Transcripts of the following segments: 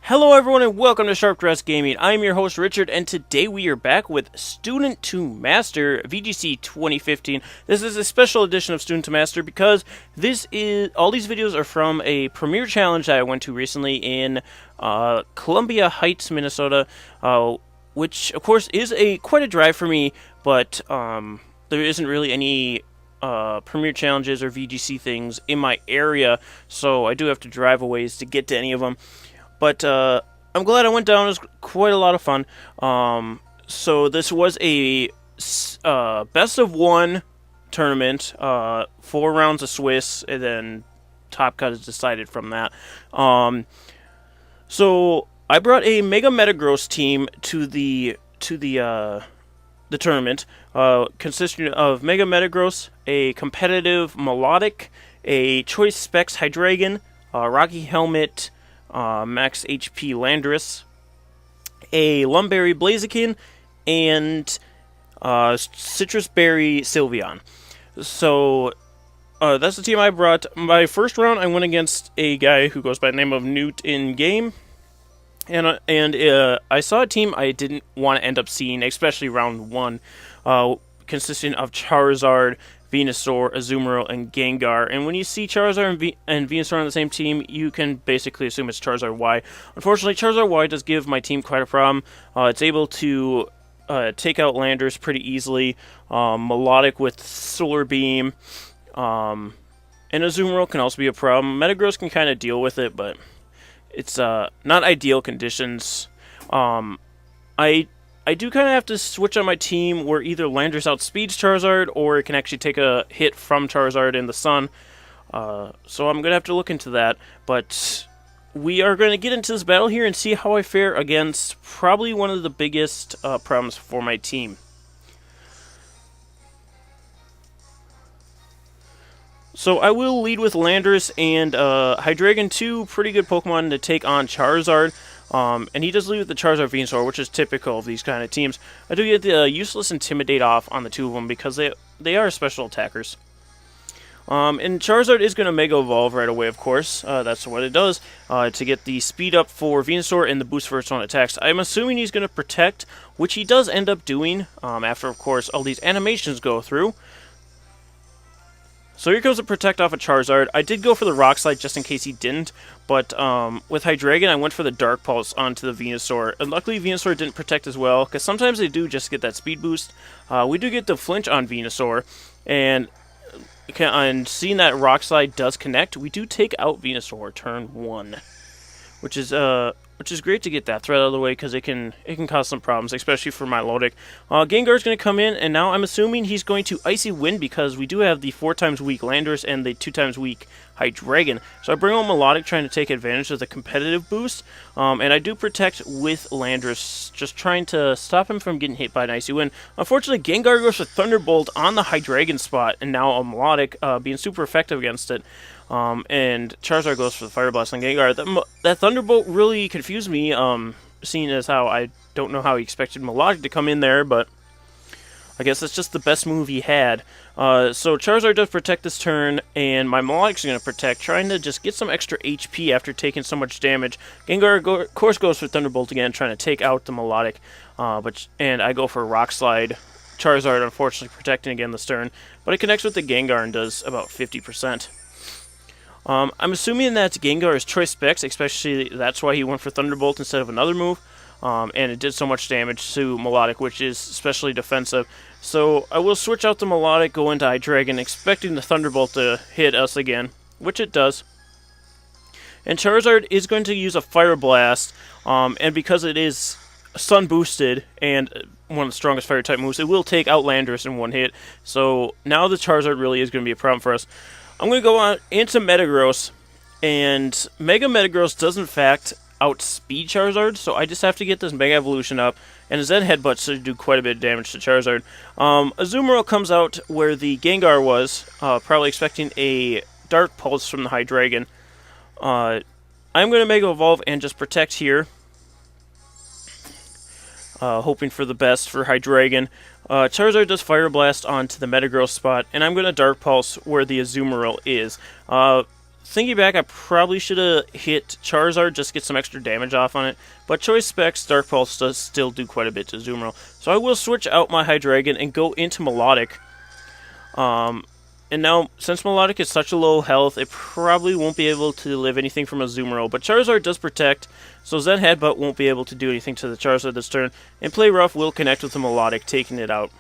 Hello everyone and welcome to Sharp Dress Gaming. I'm your host Richard and today we are back with Student to Master VGC 2015. This is a special edition of Student to Master because all these videos are from a premiere challenge that I went to recently in Columbia Heights, Minnesota, which of course is quite a drive for me, but there isn't really any premiere challenges or VGC things in my area, so I do have to drive a ways to get to any of them. But I'm glad I went down. It was quite a lot of fun. So this was a best of one tournament, 4 rounds of Swiss, and then top cut is decided from that. So I brought a Mega Metagross team to the tournament, consisting of Mega Metagross, a competitive Melodic, a Choice Specs Hydreigon, Rocky Helmet, Max HP Landorus, a Lumberry Blaziken, and Citrus Berry Sylveon. So that's the team I brought. My first round, I went against a guy who goes by the name of Newt in game, and I saw a team I didn't want to end up seeing, especially round 1, consisting of Charizard, Venusaur, Azumarill, and Gengar. And when you see Charizard and Venusaur on the same team, you can basically assume it's Charizard Y. Unfortunately, Charizard Y does give my team quite a problem. It's able to take out Landorus pretty easily, Melodic with Solar Beam, and Azumarill can also be a problem. Metagross can kind of deal with it, but it's not ideal conditions. I do kind of have to switch on my team where either Landorus outspeeds Charizard or it can actually take a hit from Charizard in the sun. So I'm going to have to look into that. But we are going to get into this battle here and see how I fare against probably one of the biggest problems for my team. So I will lead with Landorus and Hydreigon, 2 pretty good Pokemon to take on Charizard. And he does lead with the Charizard Venusaur, which is typical of these kind of teams. I do get the useless Intimidate off on the 2 of them because they are special attackers. And Charizard is going to Mega Evolve right away, of course. That's what it does, to get the speed up for Venusaur and the boost for its own attacks. I'm assuming he's going to Protect, which he does end up doing, after, of course, all these animations go through. So here comes a Protect off of Charizard. I did go for the Rock Slide just in case he didn't, but with Hydreigon, I went for the Dark Pulse onto the Venusaur. And luckily, Venusaur didn't Protect as well, because sometimes they do just get that speed boost. We do get the Flinch on Venusaur, and seeing that Rock Slide does connect, we do take out Venusaur turn 1, which is great to get that threat out of the way because it can cause some problems, especially for my Melodic. Gengar's going to come in, and now I'm assuming he's going to Icy Wind because we do have the 4 times weak Landorus and the 2 times weak Hydreigon. So I bring on Melodic trying to take advantage of the competitive boost, and I do Protect with Landorus, just trying to stop him from getting hit by an Icy Wind. Unfortunately, Gengar goes for Thunderbolt on the Hydreigon spot, and now a Melodic being super effective against it. And Charizard goes for the Fire Blast on Gengar. That Thunderbolt really confused me, seeing as how I don't know how he expected Melodic to come in there, but I guess that's just the best move he had. So Charizard does Protect this turn, and my Melodic's going to Protect, trying to just get some extra HP after taking so much damage. Gengar, of course, goes for Thunderbolt again, trying to take out the Melodic, and I go for Rock Slide. Charizard, unfortunately, protecting again this turn, but it connects with the Gengar and does about 50%. I'm assuming that Gengar is Choice Specs, especially that's why he went for Thunderbolt instead of another move, and it did so much damage to Melodic, which is especially defensive. So I will switch out the Melodic, go into Hydreigon, expecting the Thunderbolt to hit us again, which it does. And Charizard is going to use a Fire Blast, and because it is Sun boosted and one of the strongest Fire type moves, it will take out Landorus in one hit. So now the Charizard really is going to be a problem for us. I'm going to go on into Metagross, and Mega Metagross does in fact outspeed Charizard, so I just have to get this Mega Evolution up, and Zen Headbutt should do quite a bit of damage to Charizard. Azumarill comes out where the Gengar was, probably expecting a Dark Pulse from the Hydreigon. I'm going to Mega Evolve and just Protect here, hoping for the best for Hydreigon. Charizard does Fire Blast onto the Metagross spot, and I'm going to Dark Pulse where the Azumarill is. thinking back, I probably should have hit Charizard just to get some extra damage off on it, but Choice Specs Dark Pulse does still do quite a bit to Azumarill. So I will switch out my Hydreigon and go into Melodic. And now, since Melodic is such a low health, it probably won't be able to live anything from Azumarill, but Charizard does protect, so Zen Headbutt won't be able to do anything to the Charizard this turn, and Play Rough will connect with the Melodic, taking it out.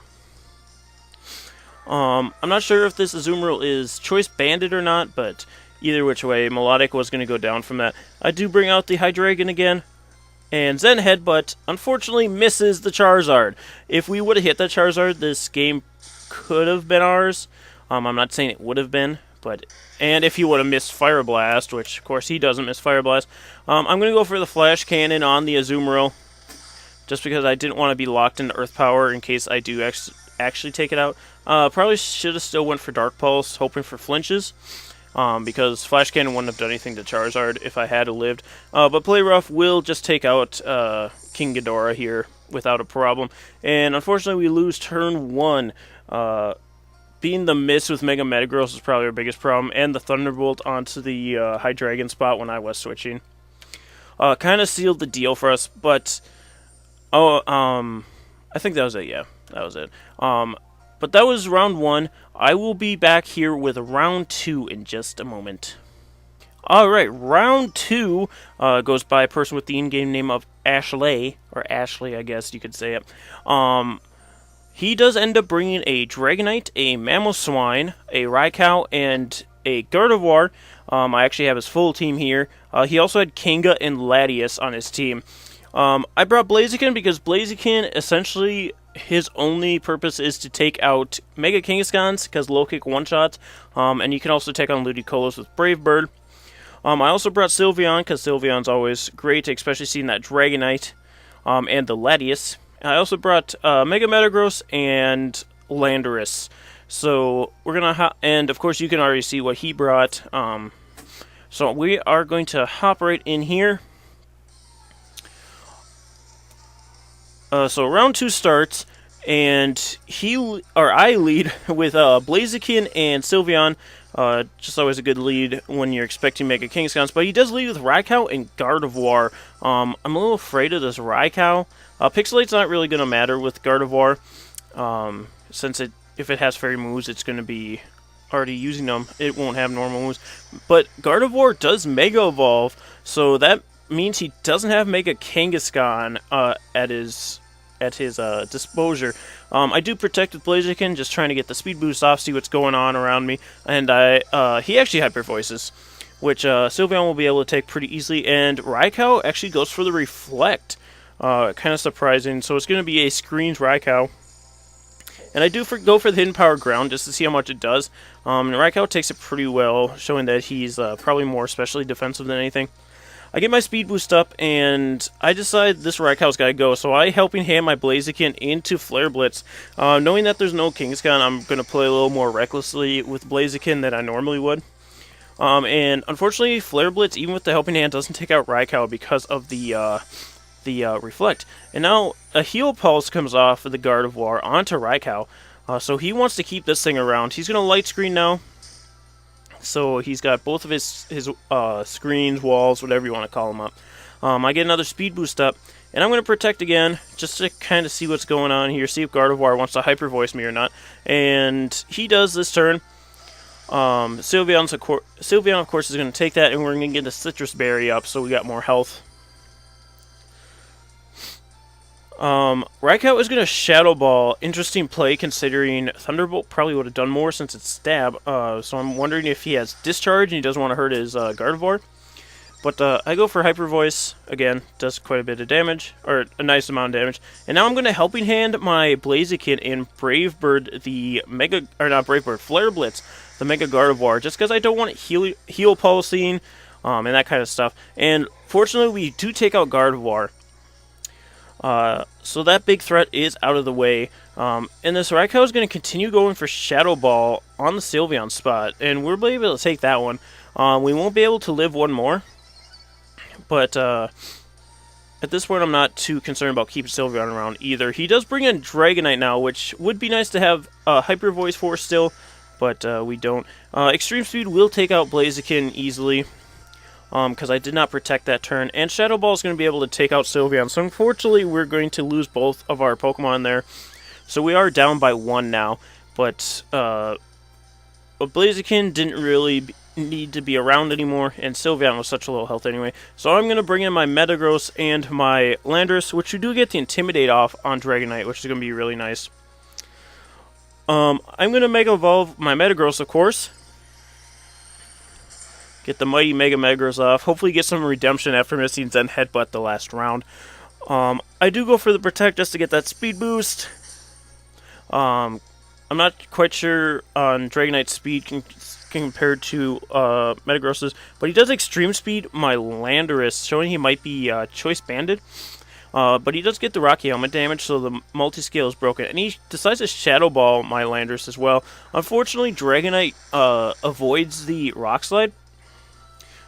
I'm not sure if this Azumarill is Choice Banded or not, but either which way, Melodic was going to go down from that. I do bring out the Hydreigon again, and Zen Headbutt unfortunately misses the Charizard. If we would have hit that Charizard, this game could have been ours. I'm not saying it would have been, and if he would have missed Fire Blast, which of course he doesn't miss Fire Blast, I'm going to go for the Flash Cannon on the Azumarill, just because I didn't want to be locked into Earth Power in case I do actually take it out. Probably should have still went for Dark Pulse, hoping for flinches, because Flash Cannon wouldn't have done anything to Charizard if I had lived. But Play Rough will just take out King Ghidorah here without a problem, and unfortunately we lose turn 1. Being the miss with Mega Metagross is probably our biggest problem, and the Thunderbolt onto the Hydreigon spot when I was switching. Kind of sealed the deal for us, but... I think that was it, yeah. That was it. But that was round 1. I will be back here with round 2 in just a moment. Alright, round 2 goes by a person with the in-game name of Ashley, or Ashley, I guess you could say it. He does end up bringing a Dragonite, a Mamoswine, a Raikou, and a Gardevoir. I actually have his full team here. He also had Kanga and Latias on his team. I brought Blaziken because Blaziken, essentially, his only purpose is to take out Mega Kangaskhans, because low kick one-shots, and you can also take on Ludicolo with Brave Bird. I also brought Sylveon, because Sylveon's always great, especially seeing that Dragonite, and the Latias. I also brought Mega Metagross and Landorus. So we're gonna and of course you can already see what he brought. So we are going to hop right in here. So round 2 starts, and I lead with Blaziken and Sylveon. Just always a good lead when you're expecting Mega Kangaskhans, but he does lead with Raikou and Gardevoir. I'm a little afraid of this Raikou. Pixelate's not really going to matter with Gardevoir, since if it has fairy moves, it's going to be already using them. It won't have normal moves. But Gardevoir does Mega Evolve, so that means he doesn't have Mega Kangaskhan at his disposal. I do protect with Blaziken, just trying to get the speed boost off, see what's going on around me, and he actually Hyper Voices, which Sylveon will be able to take pretty easily, and Raikou actually goes for the Reflect. Kind of surprising, so it's going to be a Screens Raikou. And I do go for the Hidden Power Ground just to see how much it does. And Raikou takes it pretty well, showing that he's probably more especially defensive than anything. I get my speed boost up, and I decide this Raikou's got to go, so I helping hand my Blaziken into Flare Blitz. Knowing that there's no Kangaskhan, I'm going to play a little more recklessly with Blaziken than I normally would. And unfortunately, Flare Blitz, even with the helping hand, doesn't take out Raikou because of the Reflect. And now a Heal Pulse comes off of the Gardevoir onto Raikou, so he wants to keep this thing around. He's going to Light Screen now, so he's got both of his screens, walls, whatever you want to call them up. I get another Speed Boost up, and I'm going to Protect again, just to kind of see what's going on here, see if Gardevoir wants to Hyper Voice me or not, and he does this turn. Sylveon, of course, is going to take that, and we're going to get a Citrus Berry up, so we got more health. Raikou is going to Shadow Ball. Interesting play considering Thunderbolt probably would have done more since it's Stab. So I'm wondering if he has Discharge and he doesn't want to hurt his Gardevoir. But I go for Hyper Voice. Again, does quite a bit of damage, or a nice amount of damage. And now I'm going to Helping Hand my Blaziken and Brave Bird the Mega, or not Brave Bird, Flare Blitz the Mega Gardevoir, just because I don't want it heal pulsing and that kind of stuff. And fortunately, we do take out Gardevoir. So that big threat is out of the way, and this Raikou is going to continue going for Shadow Ball on the Sylveon spot, and we'll be able to take that one. We won't be able to live one more, but at this point I'm not too concerned about keeping Sylveon around either. He does bring in Dragonite now, which would be nice to have Hyper Voice for still, but we don't. Extreme Speed will take out Blaziken easily, because I did not protect that turn, and Shadow Ball is going to be able to take out Sylveon, so unfortunately we're going to lose both of our Pokemon there. So we are down by 1 now, but Blaziken didn't really need to be around anymore, and Sylveon was such a low health anyway. So I'm going to bring in my Metagross and my Landorus, which you do get the Intimidate off on Dragonite, which is going to be really nice. I'm going to Mega Evolve my Metagross, of course. Get the mighty Mega Metagross off. Hopefully get some redemption after missing Zen Headbutt the last round. I do go for the Protect just to get that speed boost. I'm not quite sure on Dragonite's speed compared to Metagross's, but he does Extreme Speed my Landorus, showing he might be Choice Banded. But he does get the Rocky Helmet damage, so the multi-scale is broken. And he decides to Shadow Ball my Landorus as well. Unfortunately, Dragonite avoids the Rock Slide,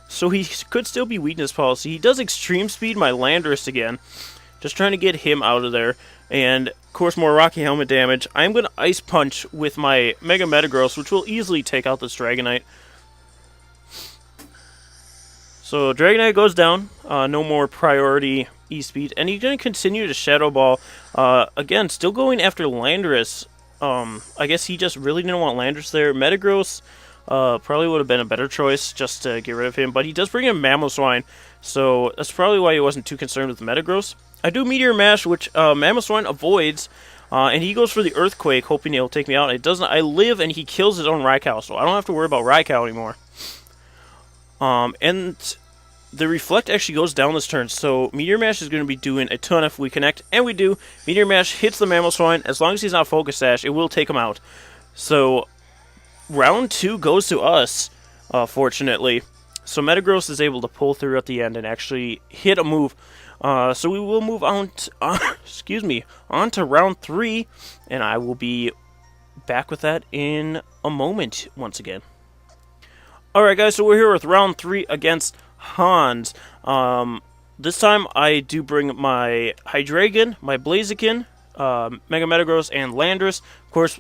so he could still be Weakness Policy. He does Extreme Speed my Landorus again, just trying to get him out of there. And, of course, more Rocky Helmet damage. I'm going to Ice Punch with my Mega Metagross, which will easily take out this Dragonite. So, Dragonite goes down. No more priority E-Speed. And he's going to continue to Shadow Ball. Again, still going after Landorus. I guess he just really didn't want Landorus there. Metagross probably would have been a better choice just to get rid of him. But he does bring in Mamoswine, so that's probably why he wasn't too concerned with Metagross. I do Meteor Mash, which Mamoswine avoids, and he goes for the Earthquake, hoping he'll take me out. It doesn't. I live, and he kills his own Raikou, so I don't have to worry about Raikou anymore. And the Reflect actually goes down this turn, so Meteor Mash is going to be doing a ton if we connect, and we do. Meteor Mash hits the Mamoswine. As long as he's not Focus Sash, it will take him out. So round 2 goes to us, fortunately. So Metagross is able to pull through at the end and actually hit a move. So we will move on to, on to round 3, and I will be back with that in a moment once again. Alright guys, so we're here with round 3 against Hans. This time I do bring my Hydreigon, my Blaziken, Mega Metagross, and Landorus. Of course,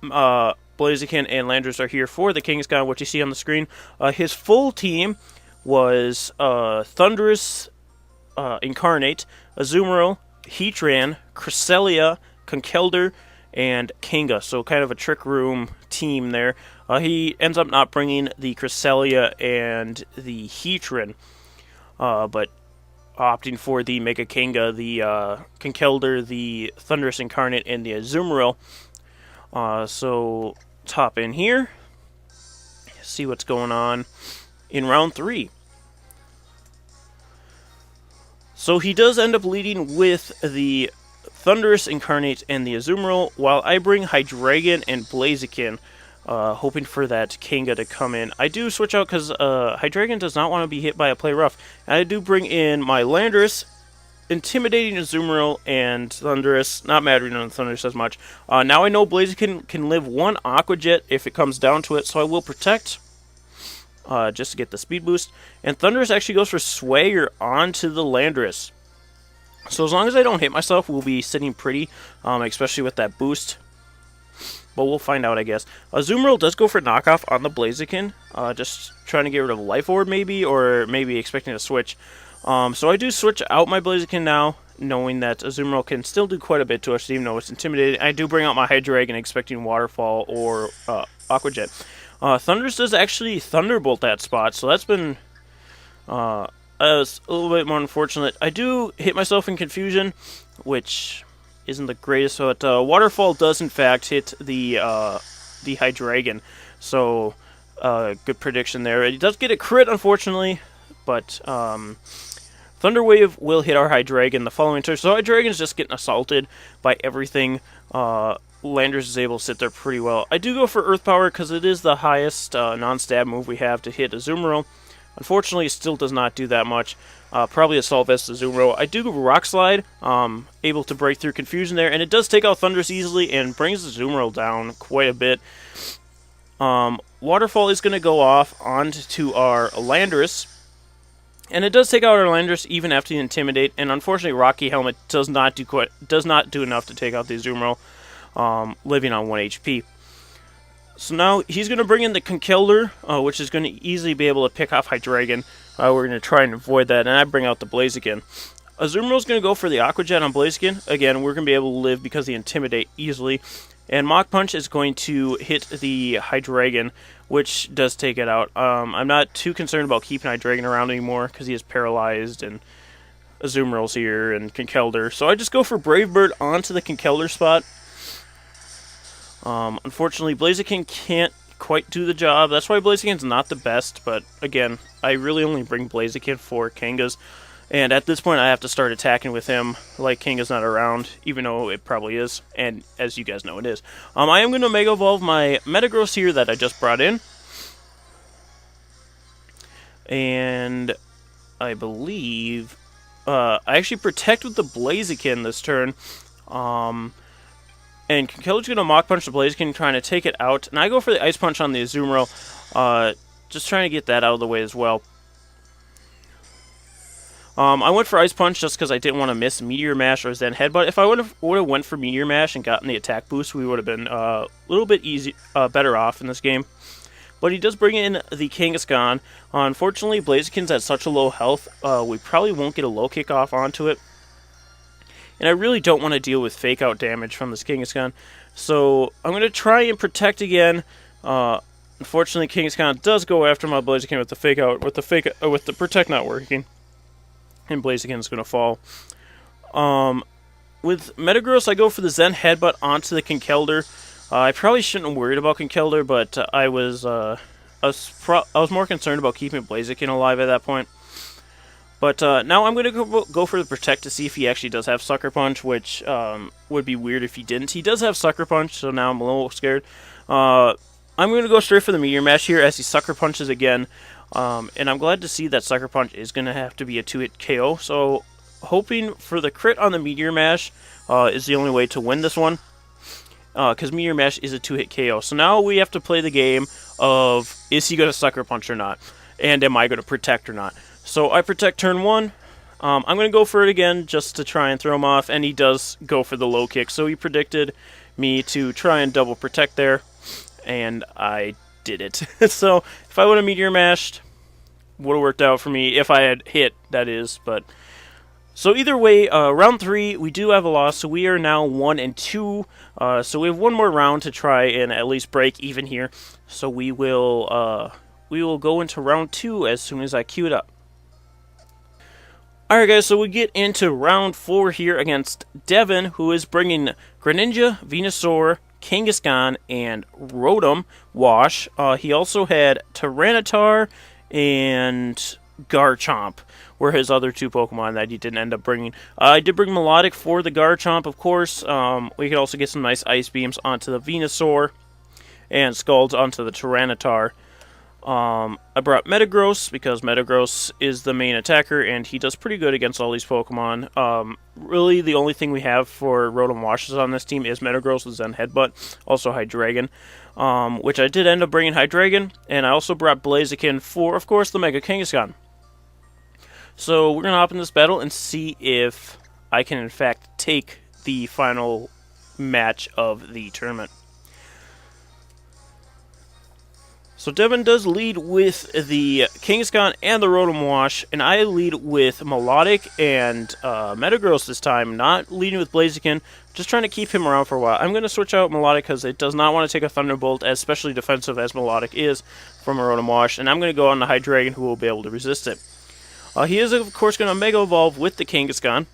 Blaziken and Landorus are here for the Kangaskhan, what you see on the screen. His full team was Thundurus, Incarnate, Azumarill, Heatran, Cresselia, Conkeldurr, and Kanga. So kind of a Trick Room team there. He ends up not bringing the Cresselia and the Heatran, but opting for the Mega Kanga, the Conkeldurr, the Thundurus Incarnate, and the Azumarill. So top in here, see what's going on in round 3. So he does end up leading with the Thundurus Incarnate and the Azumarill, while I bring Hydreigon and Blaziken, hoping for that Kanga to come in. I do switch out because Hydreigon does not want to be hit by a Play Rough. And I do bring in my Landorus, intimidating Azumarill and Thundurus, not mattering on Thundurus as much. Now I know Blaziken can live 1 Aqua Jet if it comes down to it, so I will protect. Just to get the speed boost. And Thundurus actually goes for Swagger onto the Landorus. So as long as I don't hit myself, we'll be sitting pretty, especially with that boost. But we'll find out, I guess. Azumarill does go for knockoff on the Blaziken, just trying to get rid of Life Orb maybe, or maybe expecting a switch. So I do switch out my Blaziken now, knowing that Azumarill can still do quite a bit to us, even though it's intimidated. I do bring out my Hydreigon, expecting Waterfall or Aqua Jet. Thundurus does actually Thunderbolt that spot, so that's been a little bit more unfortunate. I do hit myself in Confusion, which isn't the greatest, but Waterfall does in fact hit the Hydreigon, so good prediction there. It does get a crit, unfortunately, but Thunder Wave will hit our Hydreigon the following turn, so Hydreigon's just getting assaulted by everything. Landorus is able to sit there pretty well. I do go for Earth Power because it is the highest non-stab move we have to hit Azumarill. Unfortunately, it still does not do that much. Probably Assault Vest Azumarill. I do go Rock Slide, able to break through Confusion there, and it does take out Thundurus easily and brings Azumarill down quite a bit. Waterfall is going to go off onto our Landorus, and it does take out our Landorus even after the Intimidate, and unfortunately Rocky Helmet does not do enough to take out the Azumarill. Living on 1 HP. So now he's going to bring in the Conkeldurr, which is going to easily be able to pick off Hydreigon. We're going to try and avoid that, and I bring out the Blaziken. Azumarill's going to go for the Aqua Jet on Blaziken. Again, we're going to be able to live because they Intimidate easily. And Mach Punch is going to hit the Hydreigon, which does take it out. I'm not too concerned about keeping Hydreigon around anymore because he is paralyzed and Azumarill's here and Conkeldurr. So I just go for Brave Bird onto the Conkeldurr spot. Unfortunately, Blaziken can't quite do the job. That's why Blaziken's not the best, but again, I really only bring Blaziken for Kangas. And at this point, I have to start attacking with him like Kanga's not around, even though it probably is. And as you guys know, it is. I am going to Mega Evolve my Metagross here that I just brought in. And I believe I actually Protect with the Blaziken this turn. And Conkeldurr's going to Mach Punch the Blaziken, trying to take it out. And I go for the Ice Punch on the Azumarill, just trying to get that out of the way as well. I went for Ice Punch just because I didn't want to miss Meteor Mash or Zen Headbutt. If I would have went for Meteor Mash and gotten the attack boost, we would have been a little bit better off in this game. But he does bring in the Kangaskhan. Unfortunately, Blaziken's at such a low health, we probably won't get a low kick off onto it. And I really don't want to deal with fake out damage from this Kangaskhan. So I'm going to try and Protect again. Unfortunately, Kangaskhan does go after my Blaziken with the fake out, with the Protect not working. And Blaziken's going to fall. With Metagross, I go for the Zen Headbutt onto the Conkeldurr. I probably shouldn't have worried about Conkeldurr, but I was more concerned about keeping Blaziken alive at that point. But now I'm going to go for the Protect to see if he actually does have Sucker Punch, which would be weird if he didn't. He does have Sucker Punch, so now I'm a little scared. I'm going to go straight for the Meteor Mash here as he Sucker Punches again. And I'm glad to see that Sucker Punch is going to have to be a 2-hit KO. So hoping for the crit on the Meteor Mash is the only way to win this one. Because Meteor Mash is a 2-hit KO. So now we have to play the game of, is he going to Sucker Punch or not? And am I going to Protect or not? So I Protect turn 1. I'm going to go for it again just to try and throw him off. And he does go for the low kick. So he predicted me to try and double Protect there. And I did it. So if I would have Meteor Mashed, would have worked out for me if I had hit, that is. But so either way, round 3 we do have a loss, so we are now 1-2. So we have one more round to try and at least break even here. So we will go into round 2 as soon as I queue it up. Alright guys, so we get into round 4 here against Devin, who is bringing Greninja, Venusaur, Kangaskhan, and Rotom Wash. He also had Tyranitar and Garchomp were his other 2 Pokemon that he didn't end up bringing. I did bring Melodic for the Garchomp, of course. We could also get some nice Ice Beams onto the Venusaur and Scalds onto the Tyranitar. I brought Metagross because Metagross is the main attacker and he does pretty good against all these Pokemon. Really, the only thing we have for Rotom Washes on this team is Metagross with Zen Headbutt, also Hydreigon, which I did end up bringing Hydreigon, and I also brought Blaziken for, of course, the Mega Kangaskhan. So we're going to hop in this battle and see if I can, in fact, take the final match of the tournament. So Devin does lead with the Kangaskhan and the Rotom Wash, and I lead with Melodic and Metagross this time, not leading with Blaziken, just trying to keep him around for a while. I'm going to switch out Melodic because it does not want to take a Thunderbolt, as especially defensive as Melodic is from a Rotom Wash, and I'm going to go on the Hydreigon, who will be able to resist it. He is, of course, going to Mega Evolve with the Kangaskhan.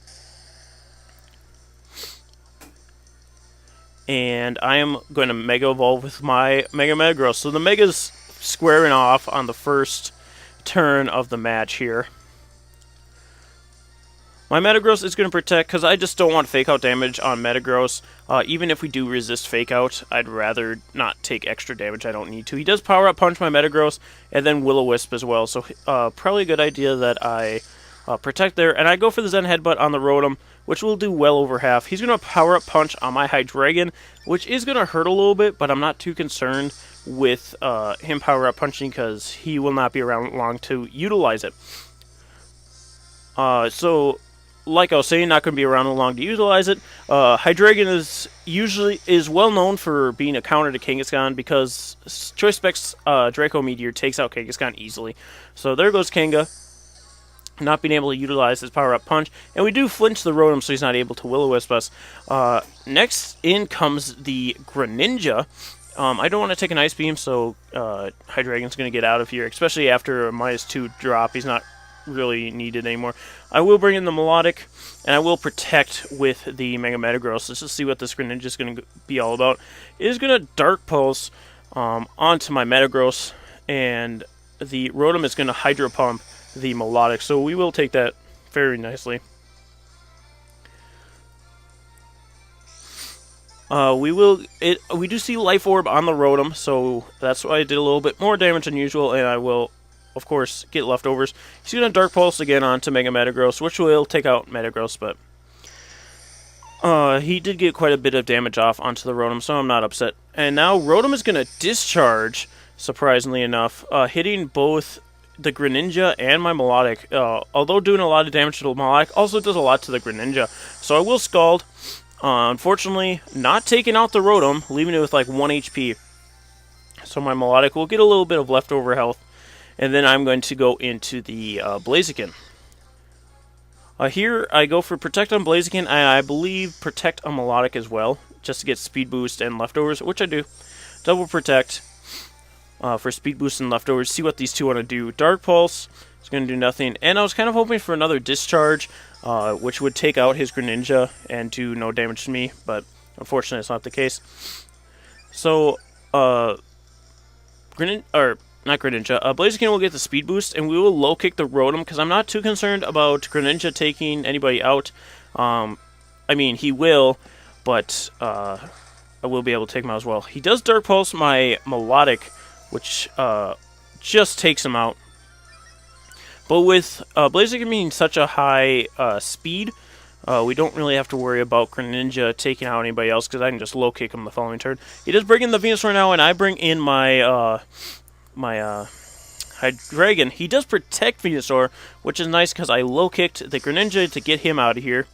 And I am going to Mega Evolve with my Mega Metagross. So the Mega's squaring off on the first turn of the match here. My Metagross is going to Protect because I just don't want Fake Out damage on Metagross. Even if we do resist Fake Out, I'd rather not take extra damage I don't need to. He does Power Up Punch my Metagross and then Will-O-Wisp as well. So probably a good idea that I Protect there. And I go for the Zen Headbutt on the Rotom, which will do well over half. He's going to Power Up Punch on my Hydreigon, which is going to hurt a little bit, but I'm not too concerned with him Power Up Punching because he will not be around long to utilize it. So like I was saying, not going to be around long to utilize it. Hydreigon is well known for being a counter to Kangaskhan because Choice Specs Draco Meteor takes out Kangaskhan easily. So there goes Kanga, not being able to utilize his power-up punch, and we do flinch the Rotom, so he's not able to Will-O-Wisp us. Next in comes the Greninja. I don't want to take an Ice Beam, so Hydreigon's going to get out of here, especially after a -2 drop. He's not really needed anymore. I will bring in the Melodic, and I will protect with the Mega Metagross. Let's just see what this Greninja is going to be all about. It is going to Dark Pulse onto my Metagross, and the Rotom is going to Hydro Pump the Melodic, so we will take that very nicely. We do see Life Orb on the Rotom, so that's why I did a little bit more damage than usual, and I will, of course, get leftovers. He's going to Dark Pulse again onto Mega Metagross, which will take out Metagross, but he did get quite a bit of damage off onto the Rotom, so I'm not upset. And now Rotom is going to Discharge, surprisingly enough, hitting both the Greninja and my Melodic. Although doing a lot of damage to the Melodic, also does a lot to the Greninja. So I will Scald. Unfortunately, not taking out the Rotom, leaving it with like 1 HP. So my Melodic will get a little bit of leftover health. And then I'm going to go into the Blaziken. Here I go for Protect on Blaziken, and I believe Protect on Melodic as well, just to get Speed Boost and Leftovers, which I do. Double Protect for Speed Boost and Leftovers, see what these two want to do. Dark Pulse is going to do nothing, and I was kind of hoping for another Discharge, which would take out his Greninja and do no damage to me, but unfortunately it's not the case. So, Blaziken will get the Speed Boost, and we will low kick the Rotom, because I'm not too concerned about Greninja taking anybody out. I mean, he will, but I will be able to take him out as well. He does Dark Pulse my Melodic, which just takes him out. But with Blaziken being such a high speed, we don't really have to worry about Greninja taking out anybody else, because I can just low kick him the following turn. He does bring in the Venusaur now, and I bring in my Hydreigon. He does protect Venusaur, which is nice because I low kicked the Greninja to get him out of here,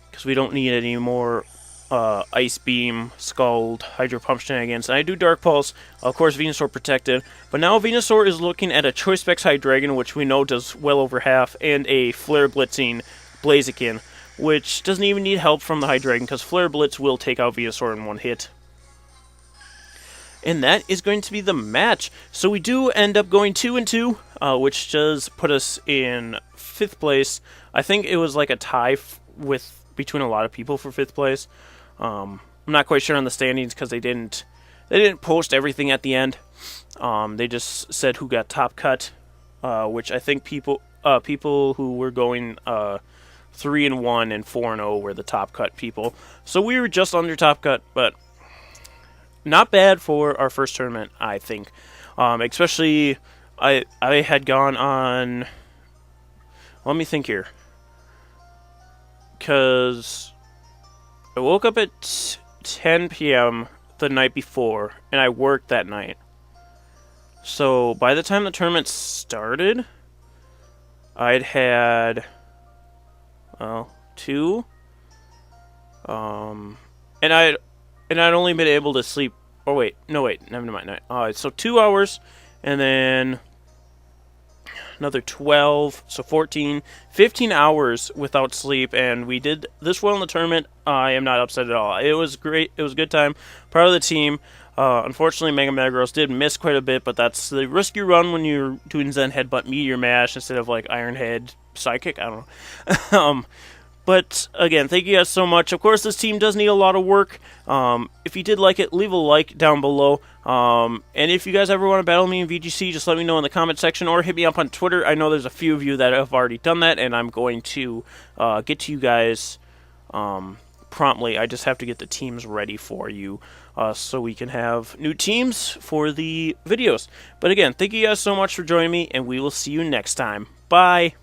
because we don't need any more Ice Beam, Scald, Hydro Pump shenanigans. And I do Dark Pulse, of course Venusaur protected, but now Venusaur is looking at a Choice Specs Hydreigon, which we know does well over half, and a Flare Blitzing Blaziken, which doesn't even need help from the Hydreigon, because Flare Blitz will take out Venusaur in one hit. And that is going to be the match. So we do end up going 2-2, which does put us in 5th place. I think it was like a tie between a lot of people for 5th place. I'm not quite sure on the standings because they didn't post everything at the end. They just said who got top cut, which I think people who were going 3-1 and 4-0 were the top cut people. So we were just under top cut, but not bad for our first tournament, I think. Especially, I had gone on. Let me think here, because I woke up at 10 p.m. the night before, and I worked that night. So by the time the tournament started, I'd had 2, and I'd only been able to sleep. Oh wait, never mind. So 2 hours, and then another 12, so 14, 15 hours without sleep, and we did this well in the tournament. I am not upset at all. It was great. It was a good time. Proud of the team. Unfortunately, Mega Metagross did miss quite a bit, but that's the risk you run when you're doing Zen Headbutt Meteor Mash instead of like Iron Head Psychic. I don't know. But again, thank you guys so much. Of course, this team does need a lot of work. If you did like it, leave a like down below. And if you guys ever want to battle me in VGC, just let me know in the comment section or hit me up on Twitter. I know there's a few of you that have already done that, and I'm going to get to you guys promptly. I just have to get the teams ready for you so we can have new teams for the videos. But again, thank you guys so much for joining me, and we will see you next time. Bye!